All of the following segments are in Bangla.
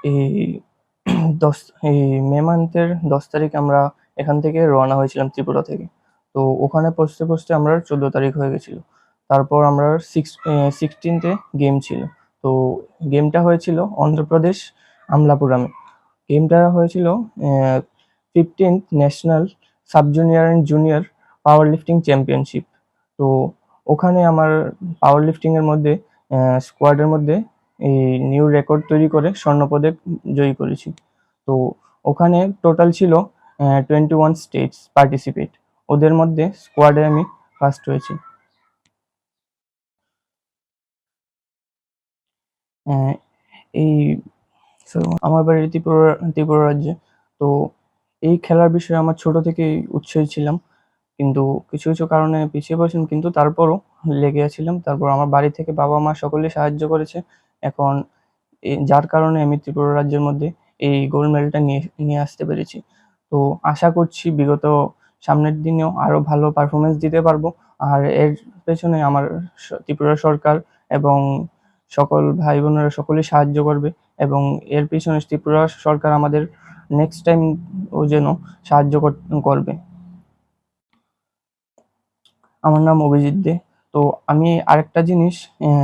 এই দশ এই মে মান্থের 10 তারিখ আমরা এখান থেকে রওনা হয়েছিলাম ত্রিপুরা থেকে। তো ওখানে পৌঁছতে পৌঁছতে আমরা 14 তারিখ হয়ে গেছিল। তারপর আমরা 16th গেম ছিল। তো গেমটা হয়েছিল অন্ধ্রপ্রদেশ আমলাপুরামে। গেমটা হয়েছিল 15th national sub junior and junior power lifting championship. তো ওখানে আমার পাওয়ার লিফটিং এর মধ্যে স্কোয়াডের মধ্যে এই নিউ রেকর্ড তৈরি করে স্বর্ণপদক জয়ী করেছি। তো ওখানে টোটাল ছিল 21 স্টেটস পার্টিসিপেট। ওদের মধ্যে স্কোয়াডে আমি ফার্স্ট হয়েছি। আহ, এই আমার বাড়ি ত্রিপুরা রাজ্যে। তো এই খেলার বিষয়ে আমার ছোট থেকেই উৎসাহী ছিলাম, কিন্তু কিছু কিছু কারণে পিছিয়ে পড়েছিলাম, কিন্তু তারপরও লেগে আছিলাম। তারপর আমার বাড়ি থেকে বাবা মা সকলেই সাহায্য করেছে। এখন যার কারণে আমি ত্রিপুরা রাজ্যের মধ্যে এই গোল্ড মেডেলটা নিয়ে নিয়ে আসতে পেরেছি। তো আশা করছি বিগত সামনের দিনেও আরো ভালো পারফরমেন্স দিতে পারবো। আর এর পেছনে আমার ত্রিপুরা সরকার এবং সকল ভাই বোনেরা সকলেই সাহায্য করবে, এবং এর পিছনে ত্রিপুরা সরকার আমাদের নেক্সট টাইম ও যেন সাহায্য করবে। আমার নাম অভিজিৎ দে। তো আমি আরেকটা জিনিস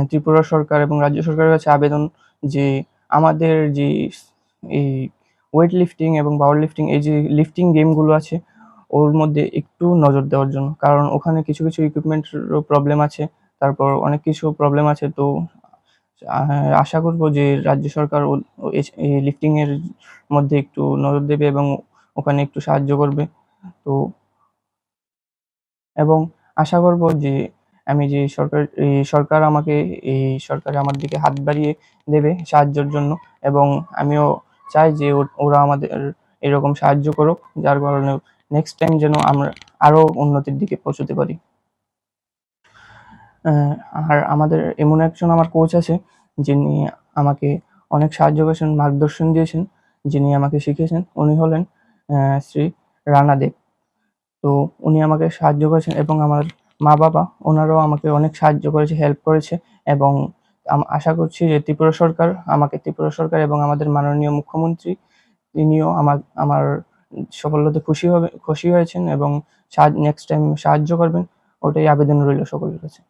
ত্রিপুরা সরকার এবং রাজ্য সরকারের কাছে আবেদন, যে আমাদের যে এই ওয়েট লিফটিং এবং পাওয়ার লিফটিং, এই যে লিফটিং গেমগুলো আছে ওর মধ্যে একটু নজর দেওয়ার জন্য, কারণ ওখানে কিছু কিছু ইকুইপমেন্টেরও প্রবলেম আছে, তারপর অনেক কিছু প্রবলেম আছে। তো আশা করব যে রাজ্য সরকার এই লিফটিং এর মধ্যে একটু নজর দেবে এবং ওখানে একটু সাহায্য করবে। তো এবং আশা করব যে আমি যে সরকার আমাকে এই সরকার আমার দিকে হাত বাড়িয়ে দেবে সাহায্যের জন্য, এবং আমিও চাই যে ওরা আমাদের এরকম সাহায্য করুক, যার কারণে নেক্সট টাইম যেন আমরা আরো উন্নতির দিকে পৌঁছতে পারি। আর আমাদের এমন একজন আমার কোচ আছে যিনি আমাকে অনেক সাহায্য করেছেন, মার্গদর্শন দিয়েছেন, যিনি আমাকে শিখিয়েছেন। উনি হলেন শ্রী রানা দেব। তো উনি আমাকে সাহায্য করেছেন, এবং আমার মা-বাবা ওনারাও আমাকে অনেক সাহায্য করেছে, হেল্প করেছে। এবং আশা করছি যে ত্রিপুরা সরকার এবং আমাদের মাননীয় মুখ্যমন্ত্রী তিনিও আমার সাফল্যতে খুশি হয়েছেন, এবং নেক্সট টাইম সাহায্য করবেন। ওটাই আবেদন রইল সকলের কাছে।